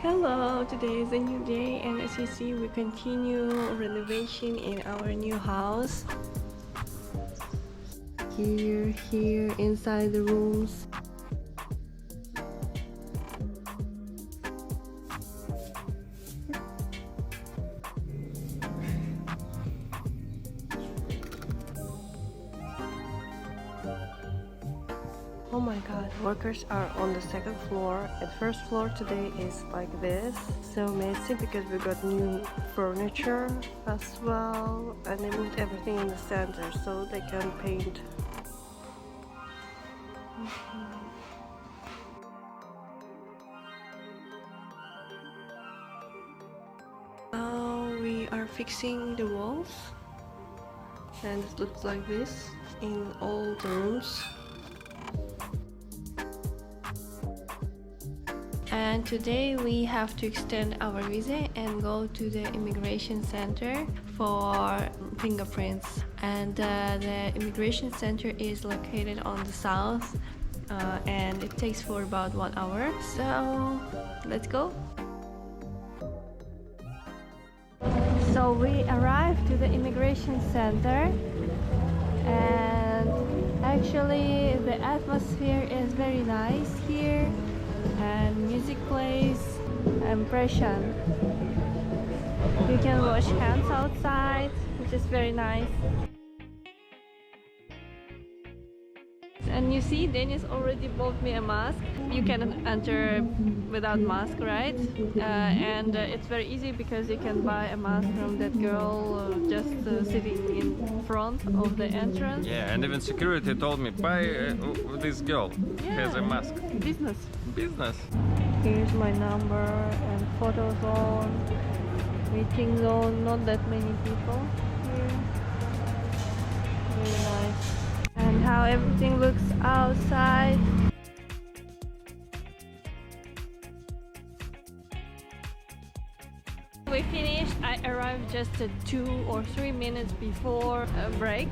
Hello, today is a new day, and as you see, we continue renovation in our new house. Here, inside the rooms. Oh my god, workers are on the second floor. At first floor today is like this. So messy because we got new furniture as well, and they moved everything in the center so they can paint. Now we are fixing the walls, and it looks like this in all the rooms. And today we have to extend our visa and go to the immigration center for fingerprints. And the immigration center is located on the south, and it takes for about 1 hour. So let's go. So we arrived to the immigration center, and actually the atmosphere is very nice here, and music plays. Impression. You can wash hands outside, which is very nice. And you see, Dennis already bought me a mask. You cannot enter without mask, right? And it's very easy because you can buy a mask from that girl just sitting in front of the entrance. Yeah, and even security told me, buy this girl has a mask. Business. Business. Here's my number and photo zone. Meeting zone, not that many people here. Very nice. And how everything looks outside. We finished. I arrived just 2 or 3 minutes before a break,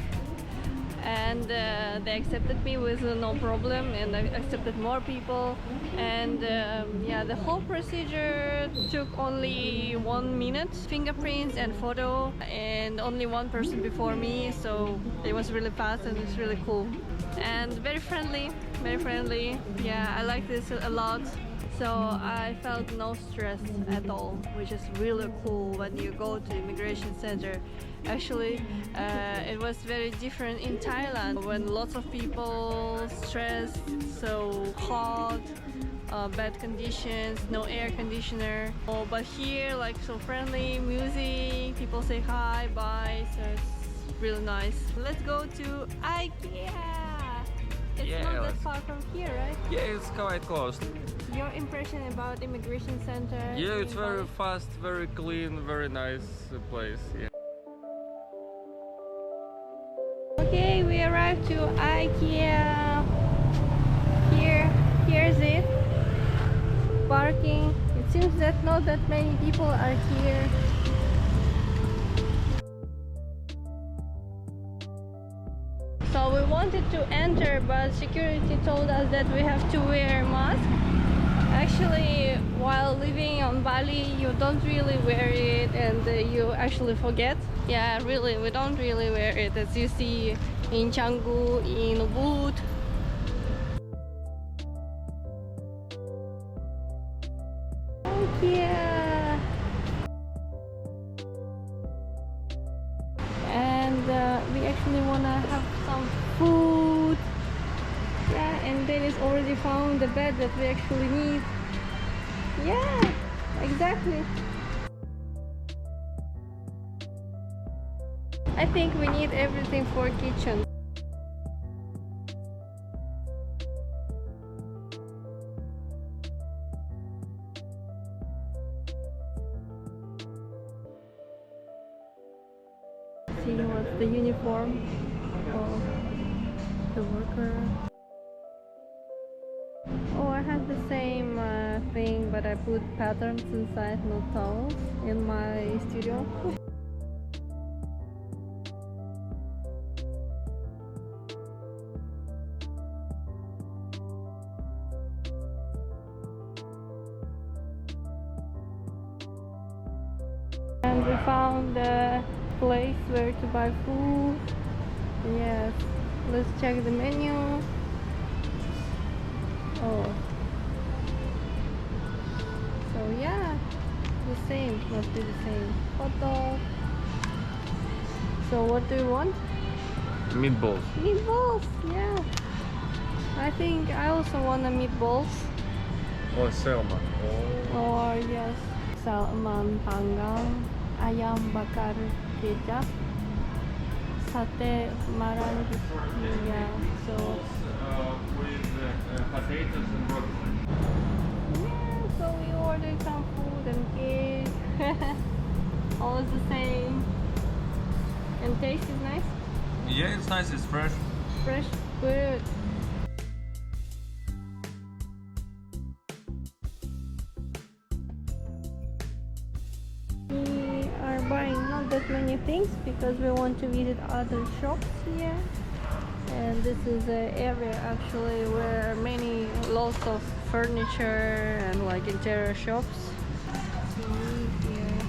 and they accepted me with no problem, and I accepted more people, and yeah, the whole procedure took only 1 minute. Fingerprints and photo, and only one person before me, so it was really fast and it's really cool and very friendly. Yeah, I like this a lot. So I felt no stress at all, which is really cool when you go to immigration center. Actually, it was very different in Thailand when lots of people stressed, so hot, bad conditions, no air conditioner. Oh, but here, like, so friendly, music, people say hi, bye, so it's really nice. Let's go to IKEA. It's not that far from here, right? Yeah, it's quite close. Your impression about immigration center? Yeah, it's very fast, very clean, very nice place. Yeah. Okay, we arrived to IKEA. Here's it. Parking. It seems that not that many people are here. So we wanted to enter, but security told us that we have to wear a mask. Actually, while living on Bali, you don't really wear it, and you actually forget. Yeah, really, we don't really wear it, as you see in Canggu, in Ubud. Yeah. And we actually wanna have some food. Yeah, and Dennis already found the bed that we actually need. Yeah, exactly. I think we need everything for kitchen. See what's the uniform of the worker. Oh, I have the same thing, but I put patterns inside, not towels, in my studio. found the place where to buy food. Yes, let's check the menu. Oh, so yeah, the same, must be the same. Hot dog. So what do you want? Meatballs. Meatballs, yeah. I think I also want the meatballs. Or salmon. Or yes, salmon panggang, ayam bakar kecap, sate marang. Yeah, so With potatoes and broccoli. yeah, so we ordered some food and cake. Always the same. And taste is nice. Yeah, it's nice, it's fresh. Fresh, good. We are buying not that many things because we want to visit other shops here. And this is an area actually where lots of furniture and like interior shops. So here.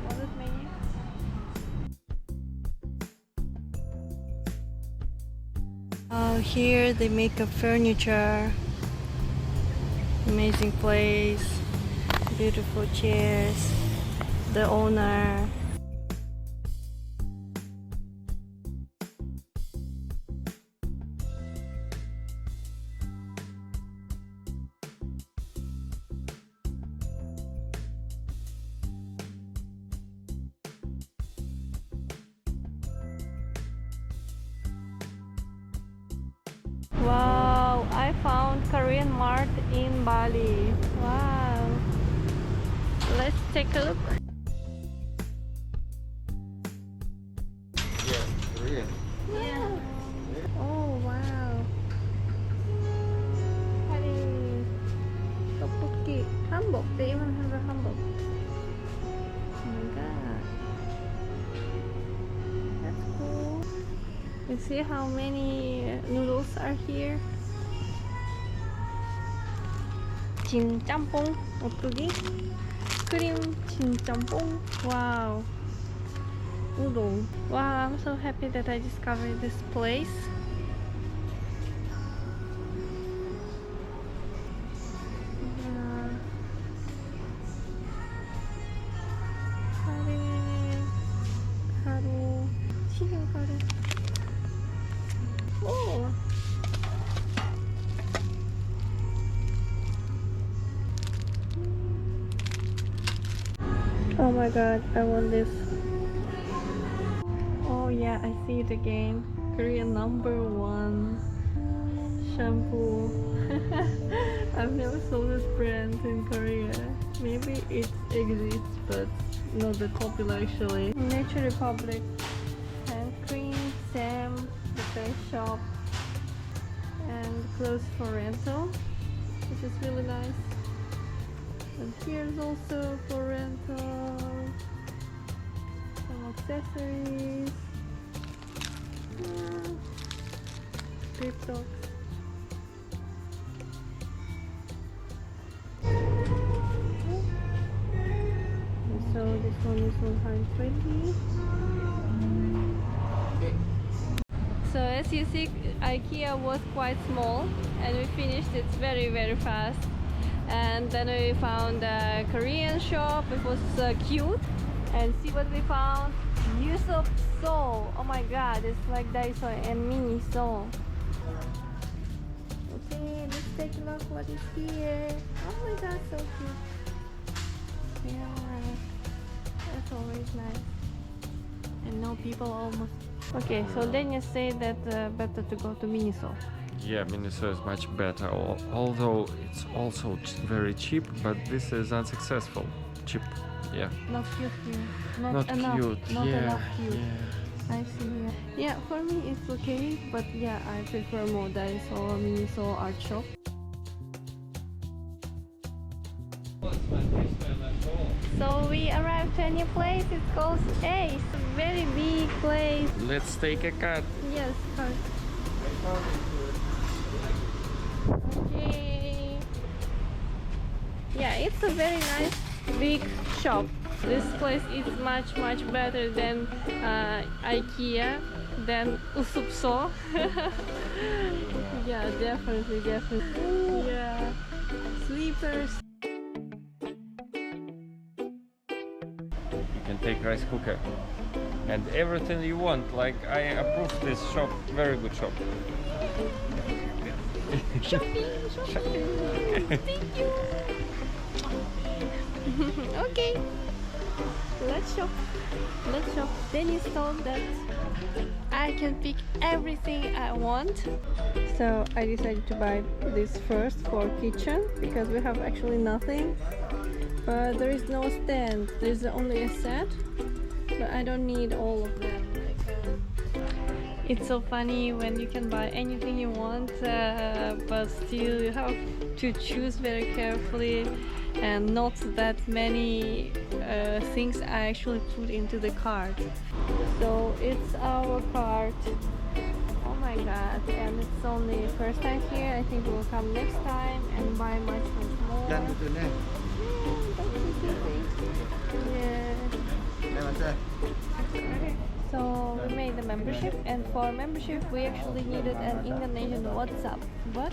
What is menu? Here they make up furniture. Amazing place. Beautiful chairs. The owner. Wow, I found Korean mart in Bali. Wow. Let's take a look. Yeah, Korean. Yeah. Oh, wow. Hari tteokbokki, hanbok. They even have a hanbok. Oh my god. That's cool. You see how many noodles are here? Jin campong, otugi, cream jin campong. Wow. Udon. Wow, I'm so happy that I discovered this place. Oh. Oh my god, I want this. Oh yeah, I see it again. Korean #1 shampoo. I've never saw this brand in Korea. Maybe it exists, but not that popular actually. Nature Republic, hand cream, Sam, the face shop, and clothes for rental, which is really nice. And here's also for rental. Some accessories. Drip socks. So this one is 120. So as you see, IKEA was quite small and we finished it very fast. And then we found a Korean shop. It was cute. And see what we found? Yusuf Seoul. Oh my god, it's like Daiso and mini Seoul. Okay, let's take a look what is here. Oh my god, so cute. Yeah, that's always nice. And no people almost. Okay, so then you say that better to go to Miniso. Yeah, Miniso is much better, although it's also very cheap, but this is unsuccessful. Cheap, yeah. Not cute here. Not enough, cute, not yeah, enough cute. yeah. I see. Yeah, for me it's okay, but yeah, I prefer more Daiso or Miniso art shop. So we arrived to a new place. It's called A. It's a very big place. Let's take a cut. Yes, cut. Okay. Yeah, it's a very nice big shop. This place is much better than IKEA, than Usupso. Yeah, definitely. Yeah, sleepers. You can take rice cooker and everything you want. Like, I approve this shop, very good shop. Shopping. Thank you. Okay, let's shop. Dennis told that I can pick everything I want, so I decided to buy this first for kitchen because we have actually nothing. But there is no stand. There's only a set, but I don't need all of them. It's so funny when you can buy anything you want, but still you have to choose very carefully, and not that many things I actually put into the cart. So it's our cart. Oh my god, and it's only first time here. I think we'll come next time and buy much more. Yeah, okay. So we made the membership, and for membership we actually needed an Indonesian WhatsApp, but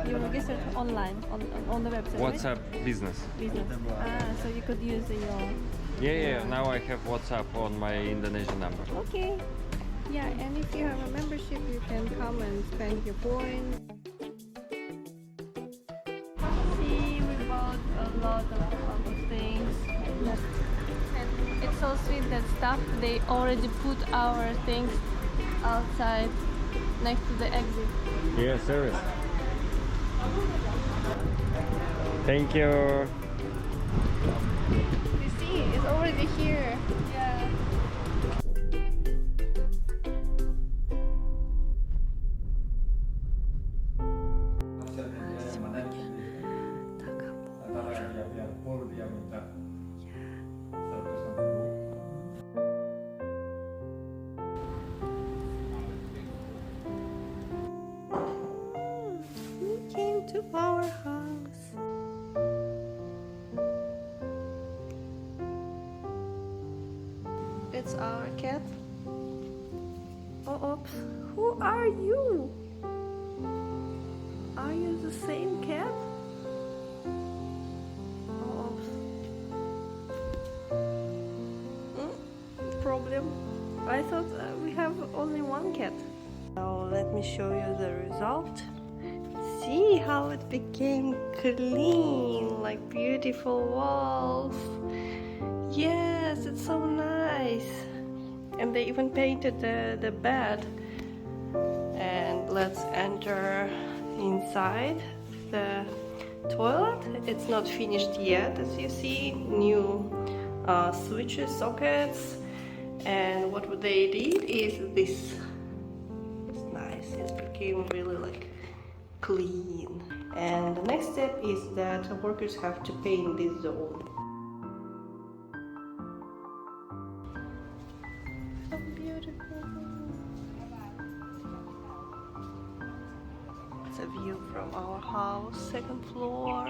you registered online on the website. WhatsApp right? business. So you could use your... Yeah, now I have WhatsApp on my Indonesian number. Okay. Yeah, and if you have a membership you can come and spend your points. See, we bought a lot of other things. And it's so sweet that stuff, they already put our things outside next to the exit. Yeah, serious. Thank you. You see, it's already here. Yeah. We came to our house. It's our cat. Oh, oops. Who are you? Are you the same cat? Oh, oops. Problem. I thought we have only one cat. Now let me show you the result. See how it became clean, like beautiful walls. Yes, it's so nice. And they even painted the bed. And let's enter inside the toilet. It's not finished yet, as you see. New switches, sockets. And what they did is this. It's nice. It became really like clean. And the next step is that workers have to paint this zone. So beautiful. It's a view from our house, second floor.